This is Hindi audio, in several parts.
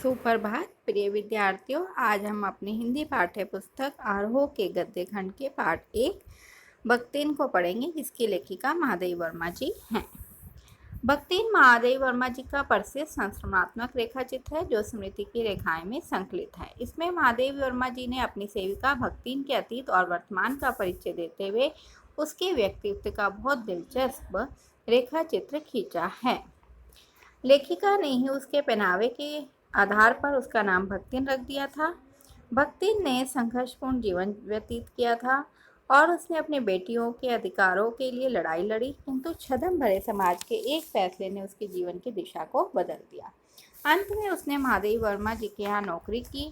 सुप्रभात प्रिय विद्यार्थियों। आज हम अपनी हिंदी पाठ्य पुस्तक आरोह के गद्य खंड के पाठ 1 भक्तिन को पढ़ेंगे, जिसकी लेखिका महादेवी वर्मा जी हैं। भक्तिन महादेवी वर्मा जी का प्रसिद्ध संस्मरणात्मक रेखा चित्र है, जो स्मृति की रेखाएं में संकलित है। इसमें महादेवी वर्मा जी ने अपनी सेविका भक्तिन के अतीत और वर्तमान का परिचय देते हुए उसके व्यक्तित्व का बहुत दिलचस्प रेखा चित्र खींचा है। लेखिका ने ही उसके पहनावे के आधार पर उसका नाम भक्तिन रख दिया था। भक्तिन ने संघर्षपूर्ण जीवन व्यतीत किया था और उसने अपनी बेटियों के अधिकारों के लिए लड़ाई लड़ी, किंतु छद्म भरे समाज के एक फैसले ने उसके जीवन की दिशा को बदल दिया। अंत में उसने महादेवी वर्मा जी के यहाँ नौकरी की।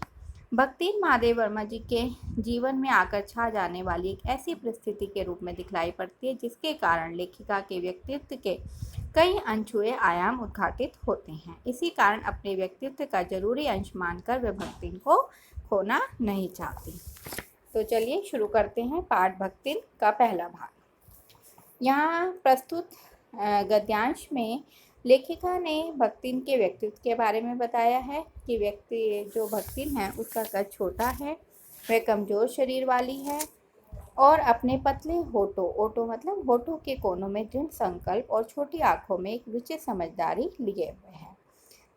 भक्तिन महादेवी वर्मा जी के जीवन में आकर छा जाने वाली एक ऐसी परिस्थिति के रूप में दिखलाई पड़ती है, जिसके कारण लेखिका के व्यक्तित्व के कई अनछुए आयाम उद्घाटित होते हैं। इसी कारण अपने व्यक्तित्व का जरूरी अंश मानकर वे भक्तिन को खोना नहीं चाहती। तो चलिए शुरू करते हैं पाठ भक्तिन का पहला भाग। यहाँ प्रस्तुत गद्यांश में लेखिका ने भक्तिन के व्यक्तित्व के बारे में बताया है कि व्यक्ति जो भक्तिन है उसका कद छोटा है, वह कमजोर शरीर वाली है और अपने पतले होठों मतलब होठों के कोनों में दृढ़ संकल्प और छोटी आंखों में एक विचित्र समझदारी लिए हुए है।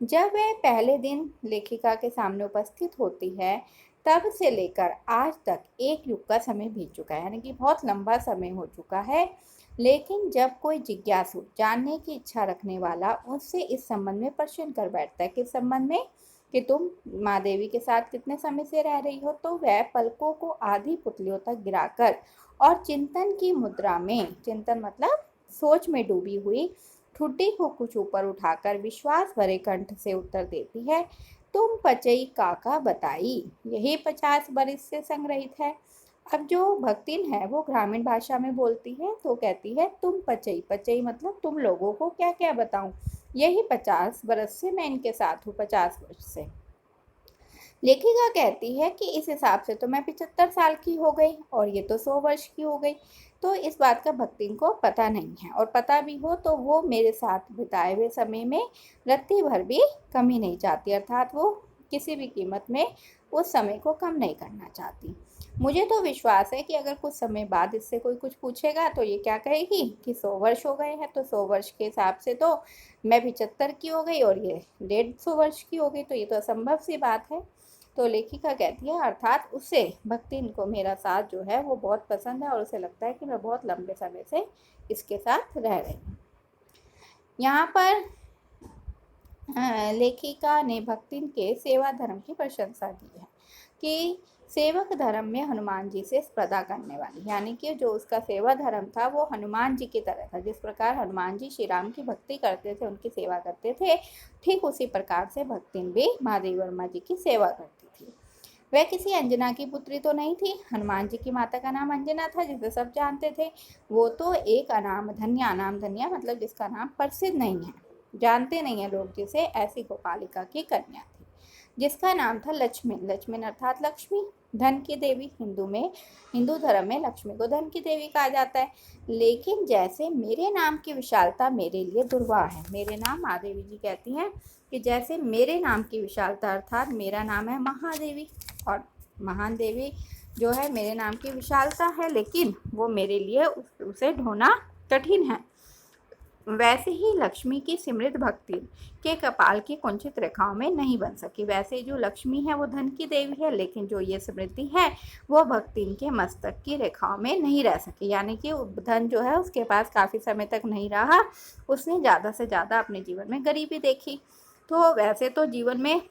जब वह पहले दिन लेखिका के सामने उपस्थित होती है, तब से लेकर आज तक एक युग का समय बीत चुका है, यानी कि बहुत लंबा समय हो चुका है। लेकिन जब कोई जिज्ञासु, जानने की इच्छा रखने वाला उससे इस संबंध में प्रश्न कर बैठता है, किस संबंध में, कि तुम माँ देवी के साथ कितने समय से रह रही हो, तो वह पलकों को आधी पुतलियों तक गिराकर और चिंतन की मुद्रा में, चिंतन मतलब सोच में डूबी हुई, ठुड्डी को कुछ ऊपर उठाकर विश्वास भरे कंठ से उत्तर देती है, तुम पचई काका बताई। यही 50 बरिस से संग्रहित है। अब जो भक्तिन है वो ग्रामीण भाषा में बोलती है, तो कहती है तुम पचई, पचई मतलब तुम लोगों को क्या क्या बताऊं, यही 50 बरस से मैं इनके साथ हूँ, 50 वर्ष से। लेखिका कहती है कि इस हिसाब से तो मैं 75 साल की हो गई और ये तो 100 वर्ष की हो गई। तो इस बात का भक्तिन को पता नहीं है, और पता भी हो तो वो मेरे साथ बिताए हुए समय में रत्ती भर भी कमी नहीं चाहती, अर्थात वो किसी भी कीमत में उस समय को कम नहीं करना चाहती। मुझे तो विश्वास है कि अगर कुछ समय बाद इससे कोई कुछ पूछेगा तो ये क्या कहेगी कि 100 वर्ष हो गए हैं, तो 100 वर्ष के हिसाब से तो मैं 75 की हो गई और ये 150 वर्ष की हो गई, तो ये तो असंभव सी बात है। तो लेखिका कहती है, अर्थात उसे, भक्तिन को मेरा साथ जो है वो बहुत पसंद है और उसे लगता है कि मैं बहुत लंबे समय से इसके साथ रह रही हूँ। यहाँ पर लेखिका ने भक्तिन के सेवा धर्म की प्रशंसा की है कि सेवक धर्म में हनुमान जी से स्पर्धा करने वाली, यानी कि जो उसका सेवा धर्म था वो हनुमान जी की तरह था। जिस प्रकार हनुमान जी श्री राम की भक्ति करते थे, उनकी सेवा करते थे, ठीक उसी प्रकार से भक्तिन भी महादेवी वर्मा जी की सेवा करती थी। वह किसी अंजना की पुत्री तो नहीं थी। हनुमान जी की माता का नाम अंजना था, जिसे सब जानते थे। वो तो एक अनाम धन्या मतलब जिसका नाम प्रसिद्ध नहीं है, जानते नहीं है लोग जिसे, ऐसी गोपालिका की कन्या थी, जिसका नाम था लक्ष्मण। लक्ष्मण अर्थात लक्ष्मी, धन की देवी। हिंदू धर्म में लक्ष्मी को धन की देवी कहा जाता है। लेकिन जैसे मेरे नाम की विशालता मेरे लिए दुर्वाह है, मेरे नाम, महादेवी जी कहती हैं कि जैसे मेरे नाम की विशालता, अर्थात मेरा नाम है महादेवी और महान देवी जो है मेरे नाम की विशालता है, लेकिन वो मेरे लिए उसे ढोना कठिन है, वैसे ही लक्ष्मी की सिमृत भक्ति के कपाल की कुंचित रेखाओं में नहीं बन सकी। वैसे जो लक्ष्मी है वो धन की देवी है, लेकिन जो ये समृद्धि है वो भक्ति के मस्तक की रेखाओं में नहीं रह सकी, यानी कि धन जो है उसके पास काफ़ी समय तक नहीं रहा। उसने ज़्यादा से ज़्यादा अपने जीवन में गरीबी देखी। तो वैसे तो जीवन में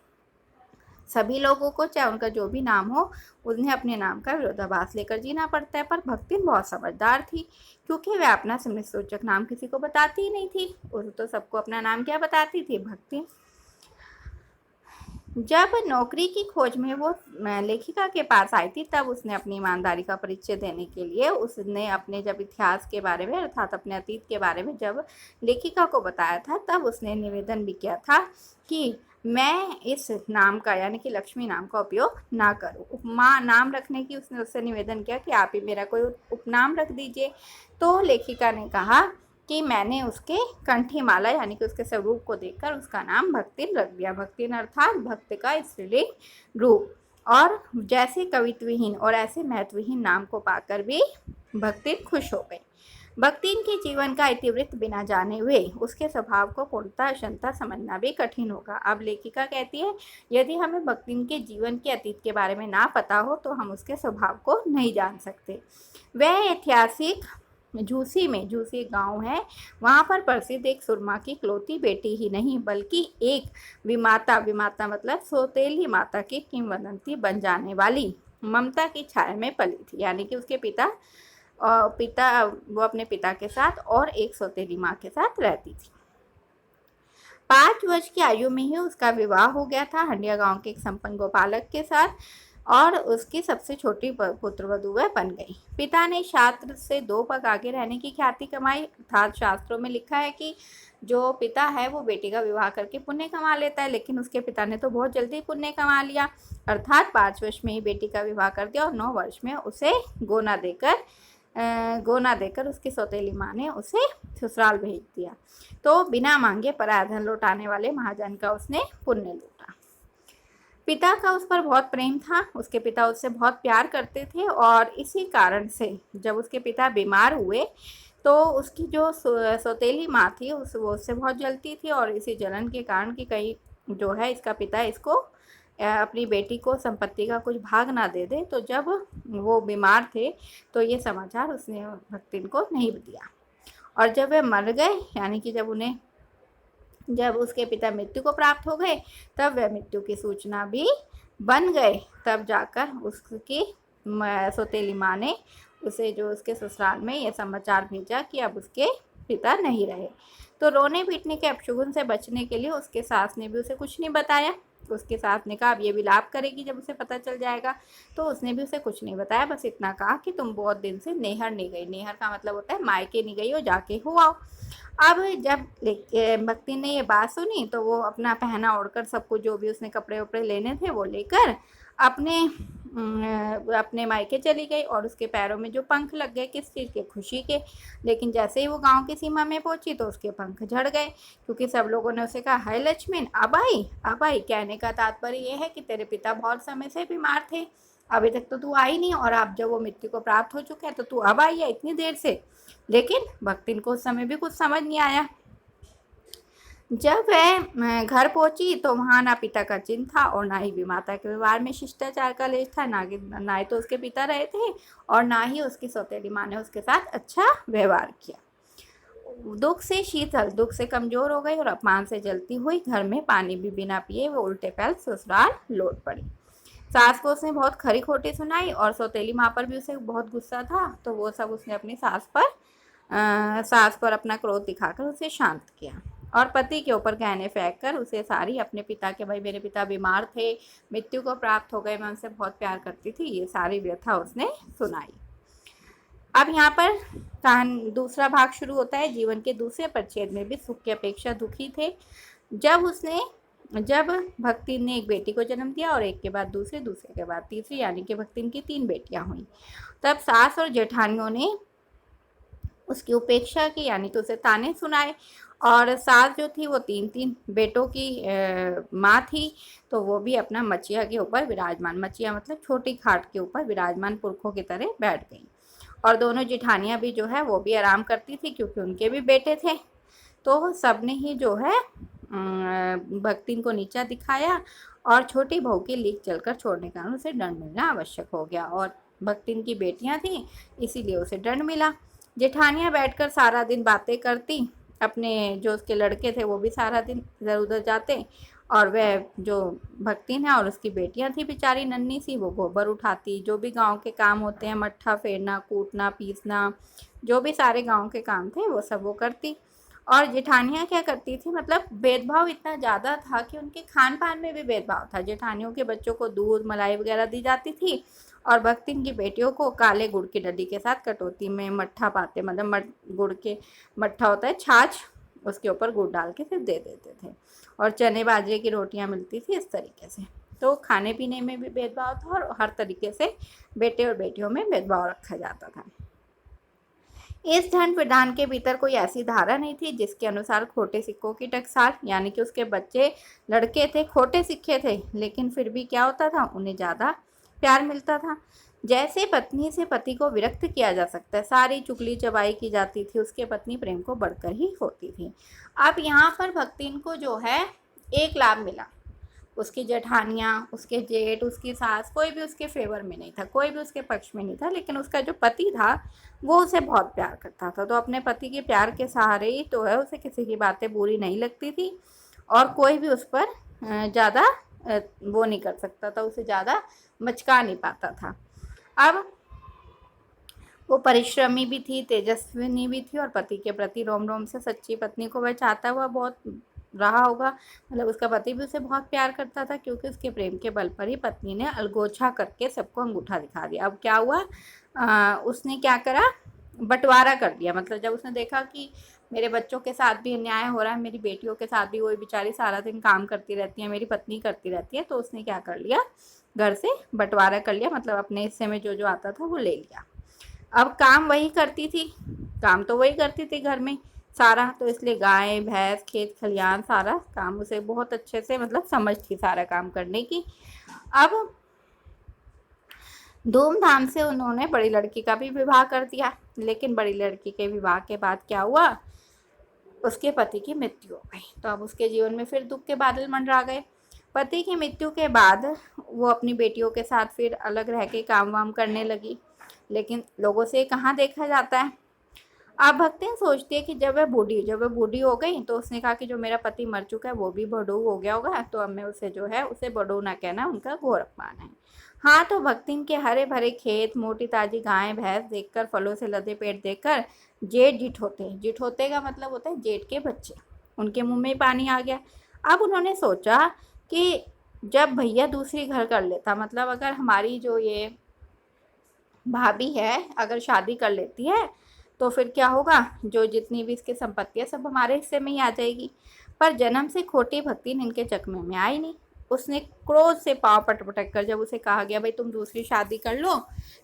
सभी लोगों को, चाहे उनका जो भी नाम हो, उन्हें अपने नाम का विरोधाभास लेकर जीना पड़ता है। पर भक्तिन बहुत समझदार थी, क्योंकि वह अपना समृद्धसूचक नाम किसी को बताती ही नहीं थी। वो तो सबको अपना नाम क्या बताती थी, भक्ति। जब नौकरी की खोज में वो लेखिका के पास आई थी, तब उसने अपनी ईमानदारी का परिचय देने के लिए उसने अपने जब इतिहास के बारे में, अर्थात अपने अतीत के बारे में जब लेखिका को बताया था, तब उसने निवेदन भी किया था कि मैं इस नाम का, यानी कि लक्ष्मी नाम का उपयोग ना करूं। उपमा नाम रखने की उसने उससे निवेदन किया कि आप ही मेरा कोई उपनाम रख दीजिए। तो लेखिका ने कहा कि मैंने उसके कंठी माला यानी कि उसके स्वरूप को देखकर उसका नाम भक्तिन रख दिया। भक्तिन अर्थात भक्त का स्त्रीलिंग रूप। और जैसे कवित्वहीन और ऐसे महत्वहीन नाम को पाकर भी भक्तिन खुश हो गई। भक्तिन के जीवन का इतिवृत्त बिना जाने हुए उसके स्वभाव को पूर्णतः अशंता समझना भी कठिन होगा। अब लेखिका कहती है, यदि हमें भक्तिन के जीवन के अतीत के बारे में ना पता हो तो हम उसके स्वभाव को नहीं जान सकते। वह ऐतिहासिक झूसी में, झूसी गांव है, वहां पर प्रसिद्ध एक सुरमा की इकलौती बेटी ही नहीं बल्कि एक विमाता, विमाता मतलब सौतेली माता की किंवदंती बन जाने वाली ममता की छाया में पली थी। यानी कि उसके पिता वो अपने पिता के साथ और एक सौतेली माँ के साथ रहती थी। 5 वर्ष की आयु में ही उसका विवाह हो गया था हंडिया गांव के एक संपन्न गोपालक के साथ और उसकी सबसे छोटी पुत्रवधू वह बन गई। पिता ने शास्त्र से 2 पग आगे रहने की ख्याति कमाई। अर्थात शास्त्रों में लिखा है कि जो पिता है वो बेटी का विवाह करके पुण्य कमा लेता है, लेकिन उसके पिता ने तो बहुत जल्दी पुण्य कमा लिया। अर्थात 5 वर्ष में ही बेटी का विवाह कर दिया और 9 वर्ष में उसे गोना देकर उसकी सौतेली माँ ने उसे ससुराल भेज दिया। तो बिना मांगे पराया धन लौटाने वाले महाजन का उसने पुण्य लूटा। पिता का उस पर बहुत प्रेम था। उसके पिता उससे बहुत प्यार करते थे और इसी कारण से जब उसके पिता बीमार हुए तो उसकी जो सौतेली माँ थी वो उससे बहुत जलती थी और इसी जलन के कारण कि कहीं जो है इसका पिता इसको अपनी बेटी को संपत्ति का कुछ भाग ना दे दे। तो जब वो बीमार थे तो ये समाचार उसने भक्तिन को नहीं दिया। और जब वे मर गए यानी कि जब उसके पिता मृत्यु को प्राप्त हो गए तब वह मृत्यु की सूचना भी बन गए। तब जाकर उसकी सौतेली माँ ने उसे जो उसके ससुराल में यह समाचार भेजा कि अब उसके पिता नहीं रहे। तो रोने पीटने के अपशगुन से बचने के लिए उसके सास ने भी उसे कुछ नहीं बताया। उसके सास ने कहा अब ये विलाप करेगी जब उसे पता चल जाएगा। तो उसने भी उसे कुछ नहीं बताया, बस इतना कहा कि तुम बहुत दिन से नेहर नहीं गई। नेहर का मतलब होता है मायके नहीं गई हो, जाके हो आओ। अब जब भक्ति ने ये बात सुनी तो वो अपना पहना ओढ़कर सबको जो भी उसने कपड़े वपड़े लेने थे वो लेकर अपने मायके चली गई और उसके पैरों में जो पंख लग गए किस चीज़ के, खुशी के। लेकिन जैसे ही वो गांव की सीमा में पहुंची तो उसके पंख झड़ गए क्योंकि सब लोगों ने उसे कहा हाय लक्ष्मण अब आई अब आई। कहने का तात्पर्य ये है कि तेरे पिता बहुत समय से बीमार थे, अभी तक तो तू आई नहीं और अब जब वो मृत्यु को प्राप्त हो चुके हैं तो तू अब आई है इतनी देर से। लेकिन भक्तिन को उस समय भी कुछ समझ नहीं आया। जब वह घर पहुंची तो वहां ना पिता का चिन्ह था और ना ही विमाता के व्यवहार में शिष्टाचार का लेश था। ना ही तो उसके पिता रहे थे और ना ही उसकी सौतेली माँ ने उसके साथ अच्छा व्यवहार किया। दुख से शीतल, दुख से कमजोर हो गई और अपमान से जलती हुई घर में पानी भी बिना पिए वो उल्टे पैर ससुराल लौट पड़ी। सास को उसने बहुत खरी खोटी सुनाई और सौतेली माँ पर भी उसे बहुत गुस्सा था। तो वो सब उसने अपनी सास पर अपना क्रोध दिखाकर उसे शांत किया और पति के ऊपर गहने फेंक कर उसे सारी अपने पिता के, भाई मेरे पिता बीमार थे, मृत्यु को प्राप्त हो गए, मैं उनसे बहुत प्यार करती थी, ये सारी व्यथा उसने सुनाई। अब यहाँ पर दूसरा भाग शुरू होता है। जीवन के दूसरे परिच्छेद में भी सुख की अपेक्षा दुखी थे। जब भक्तिन ने एक बेटी को जन्म दिया और एक के बाद दूसरे के बाद तीसरी यानी कि भक्तिन की 3 बेटियां हुई, तब सास और जेठानियों ने उसकी उपेक्षा की यानी कि उसे ताने सुनाए। और सास जो थी वो 3 बेटों की माँ थी, तो वो भी अपना मचिया के ऊपर विराजमान, मचिया मतलब छोटी खाट के ऊपर विराजमान पुरखों की तरह बैठ गई। और दोनों जेठानियाँ भी जो है वो भी आराम करती थी क्योंकि उनके भी बेटे थे। तो सबने ही जो है भक्तिन को नीचा दिखाया और छोटी बहू की लीक चलकर छोड़ने के कारण उसे दंड मिलना आवश्यक हो गया। और भक्तिन की बेटियां थीं इसीलिए उसे दंड मिला। जेठानियां बैठकर सारा दिन बातें करती, अपने जो उसके लड़के थे वो भी सारा दिन इधर उधर जाते और वह जो भक्तिन है और उसकी बेटियां थी बेचारी नन्ही सी, वो गोबर उठाती, जो भी गांव के काम होते हैं मट्ठा फेरना, कूटना, पीसना, जो भी सारे गांव के काम थे वो सब वो करती। और जेठानियाँ क्या करती थी, मतलब भेदभाव इतना ज़्यादा था कि उनके खान पान में भी भेदभाव था। जेठानियों के बच्चों को दूध मलाई वगैरह दी जाती थी और भक्तिन की बेटियों को काले गुड़ की डली के साथ कटोती में मट्ठा पाते, मतलब गुड़ के मट्ठा होता है छाछ, उसके ऊपर गुड़ डाल के फिर दे देते थे। और चने बाजरे की रोटियां मिलती थी इस तरीके से। तो खाने पीने में भी भेदभाव था और हर तरीके से बेटे और बेटियों में भेदभाव रखा जाता था। इस दंड विधान के भीतर कोई ऐसी धारा नहीं थी जिसके अनुसार खोटे सिक्कों की टकसाल, यानी कि उसके बच्चे लड़के थे, खोटे सिक्के थे, लेकिन फिर भी क्या होता था, उन्हें ज़्यादा प्यार मिलता था। जैसे पत्नी से पति को विरक्त किया जा सकता है, सारी चुगली चबाई की जाती थी, उसके पत्नी प्रेम को बढ़कर ही होती थी। अब यहाँ पर भक्तिन को जो है एक लाभ मिला, उसकी जेठानियाँ, उसके जेठ, उसकी सास, कोई भी उसके फेवर में नहीं था, कोई भी उसके पक्ष में नहीं था, लेकिन उसका जो पति था वो उसे बहुत प्यार करता था। तो अपने पति के प्यार के सहारे ही तो है उसे किसी की बातें बुरी नहीं लगती थी, और कोई भी उस पर ज़्यादा वो नहीं कर सकता था, उसे ज़्यादा मचका नहीं पाता था। अब वो परिश्रमी भी थी, तेजस्विनी भी थी, और पति के प्रति रोम रोम से सच्ची पत्नी को वह चाहता हुआ बहुत रहा होगा। मतलब उसका पति भी उसे बहुत प्यार करता था, क्योंकि उसके प्रेम के बल पर ही पत्नी ने अलगोछा करके सबको अंगूठा दिखा दिया। अब क्या हुआ, उसने क्या करा, बंटवारा कर दिया। मतलब जब उसने देखा कि मेरे बच्चों के साथ भी अन्याय हो रहा है, मेरी बेटियों के साथ भी, वही बेचारी सारा दिन काम करती रहती है, मेरी पत्नी करती रहती है, तो उसने क्या कर लिया, घर से बंटवारा कर लिया, मतलब अपने हिस्से में जो जो आता था वो ले लिया। अब काम वही करती थी, काम तो वही करती थी घर में सारा, तो इसलिए गाय भैंस खेत खलियान सारा काम उसे बहुत अच्छे से मतलब समझ थी सारा काम करने की। अब धूमधाम से उन्होंने बड़ी लड़की का भी विवाह कर दिया, लेकिन बड़ी लड़की के विवाह के बाद क्या हुआ, उसके पति की मृत्यु हो गई। तो अब उसके जीवन में फिर दुख के बादल मंडरा गए। पति की मृत्यु के बाद वो अपनी बेटियों के साथ फिर अलग रह के काम वाम करने लगी, लेकिन लोगों से कहाँ देखा जाता है। आप भक्तिन सोचती है कि जब वह बूढ़ी हो गई, तो उसने कहा कि जो मेरा पति मर चुका है वो भी बड़ू हो गया होगा, तो अब मैं उसे जो है उसे बड़ू ना कहना उनका घोर अपमान है। हाँ, तो भक्तिन के हरे भरे खेत, मोटी ताजी गाय भैंस देखकर, फलों से लदे पेट देखकर जेठ जिठोते का मतलब होता है जेठ के बच्चे, उनके मुंह में पानी आ गया। अब उन्होंने सोचा कि जब भैया दूसरी घर कर लेता, मतलब अगर हमारी जो ये भाभी है अगर शादी कर लेती है, तो फिर क्या होगा, जो जितनी भी इसकी संपत्ति है सब हमारे हिस्से में ही आ जाएगी। पर जन्म से खोटी भक्तिन इनके चकमे में आई नहीं। उसने क्रोध से पाँव पटक पटक कर, जब उसे कहा गया भाई तुम दूसरी शादी कर लो,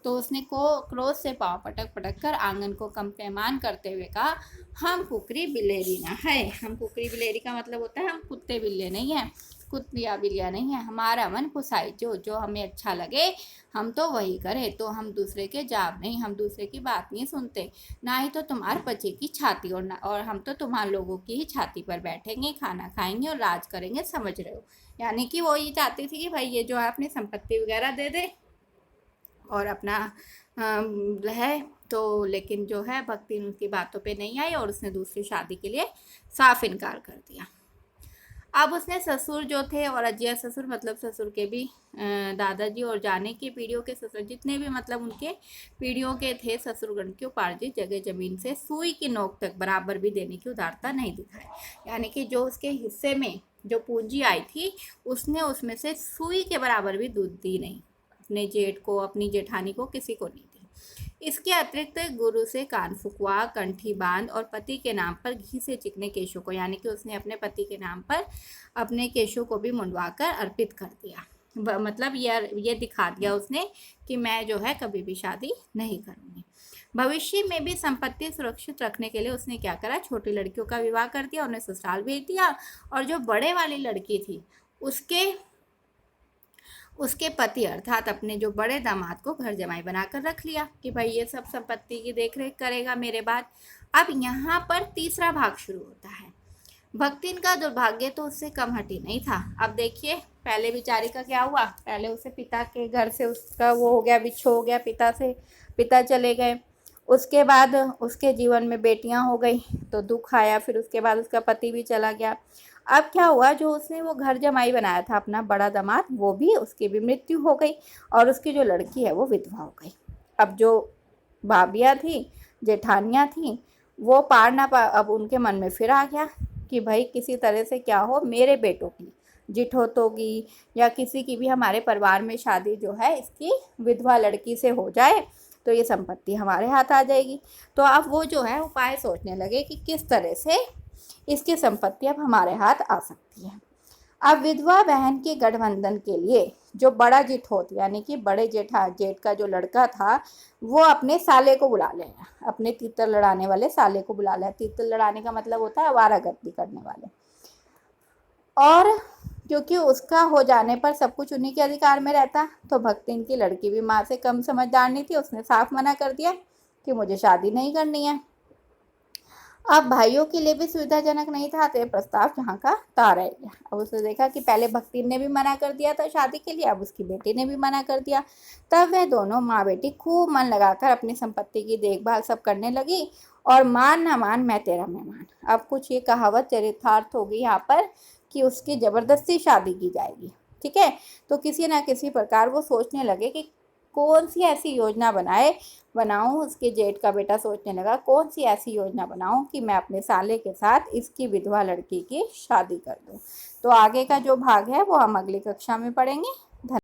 तो उसने क्रोध से पाँव पटक पटक कर आंगन को कम पैमान करते हुए कहा, हम कुकरी बिलेरी ना है। हम कुकरी बिलेरी का मतलब होता है हम कुत्ते बिल्ले नहीं हैं, कुतिया बिल्लिया नहीं है, हमारा मन पुसाई, जो जो हमें अच्छा लगे हम तो वही करें, तो हम दूसरे के जाब नहीं, हम दूसरे की बात नहीं सुनते, ना ही तो तुम्हारे बच्चे की छाती, और हम तो तुम्हारे लोगों की ही छाती पर बैठेंगे, खाना खाएंगे और राज करेंगे, समझ रहे हो। यानी कि वो ये चाहती थी कि भाई ये जो है अपनी संपत्ति वगैरह दे दे और अपना है, तो लेकिन जो है भक्ति उनकी बातों पे नहीं आई और उसने दूसरी शादी के लिए साफ इनकार कर दिया। अब उसने ससुर जो थे और अजिया ससुर, मतलब ससुर के भी दादाजी और जाने की पीढ़ियों के ससुर, जितने भी मतलब उनके पीढ़ियों के थे ससुरगण की उपार्जित जगह जमीन से सुई की नोक तक बराबर भी देने की उदारता नहीं दिखाई। यानी कि जो उसके हिस्से में जो पूंजी आई थी, उसने उसमें से सुई के बराबर भी दूध दी नहीं, अपने जेठ को, अपनी जेठानी को, किसी को नहीं दी। इसके अतिरिक्त गुरु से कान फुकवा, कंठी बांध और पति के नाम पर घी से चिकने केशों को, यानी कि उसने अपने पति के नाम पर अपने केशों को भी मुंडवाकर अर्पित कर दिया। मतलब ये दिखा दिया उसने कि मैं जो है कभी भी शादी नहीं करूँगी। भविष्य में भी संपत्ति सुरक्षित रखने के लिए उसने क्या करा, छोटी लड़कियों का विवाह कर दिया, उन्हें ससुराल भेज दिया, और जो बड़े वाली लड़की थी उसके पति अर्थात अपने जो बड़े दामाद को घर जमाई बनाकर रख लिया कि भाई ये सब संपत्ति की देखरेख करेगा मेरे बाद। अब यहाँ पर तीसरा भाग शुरू होता है। भक्तिन का दुर्भाग्य तो उससे कम हटी नहीं था। अब देखिए पहले बेचारी का क्या हुआ, पहले उसे पिता के घर से उसका वो हो गया, बिछो हो गया, पिता चले गए। उसके बाद उसके जीवन में बेटियां हो गई तो दुख आया, फिर उसके बाद उसका पति भी चला गया। अब क्या हुआ, जो उसने वो घर जमाई बनाया था अपना बड़ा दामाद, वो भी, उसकी भी मृत्यु हो गई और उसकी जो लड़की है वो विधवा हो गई। अब जो भाभियाँ थी, जेठानियाँ थी, वो पार ना पा, अब उनके मन में फिर आ गया कि भाई किसी तरह से क्या हो, मेरे बेटों की जिठोतों की या किसी की भी हमारे परिवार में शादी जो है इसकी विधवा लड़की से हो जाए तो ये संपत्ति हमारे हाथ आ जाएगी। तो अब वो जो है उपाय सोचने लगे कि किस तरह से इसकी संपत्ति अब हमारे हाथ आ सकती है। अब विधवा बहन के गठबंधन के लिए जो बड़ा जिठोत यानी कि बड़े जेठ का जो लड़का था वो अपने साले को बुला लेगा, अपने तीतर लड़ाने वाले साले को बुला लेगा। तीतर लड़ाने का मतलब होता है आवारागर्दी करने वाले। और क्योंकि उसका हो जाने पर सब कुछ उन्हीं के अधिकार में रहता, तो भक्तिन की लड़की भी माँ से कम समझदार नहीं थी, उसने साफ मना कर दिया कि मुझे शादी नहीं करनी है। अब भाइयों के लिए भी सुविधाजनक नहीं था, तो ये प्रस्ताव जहाँ का तहाँ रह गया। अब उसने देखा कि पहले भक्ति ने भी मना कर दिया था शादी के लिए, अब उसकी बेटी ने भी मना कर दिया। तब वह दोनों माँ बेटी खूब मन लगाकर अपनी संपत्ति की देखभाल सब करने लगी, और मान ना मान मैं तेरा मेहमान। अब कुछ ये कहावत चरितार्थ हो गई यहाँ पर कि उसकी ज़बरदस्ती शादी की जाएगी। ठीक है, तो किसी ना किसी प्रकार वो सोचने लगे कि कौन सी ऐसी योजना बनाऊं। उसके जेठ का बेटा सोचने लगा कौन सी ऐसी योजना बनाऊं कि मैं अपने साले के साथ इसकी विधवा लड़की की शादी कर दूं। तो आगे का जो भाग है वो हम अगली कक्षा में पढ़ेंगे।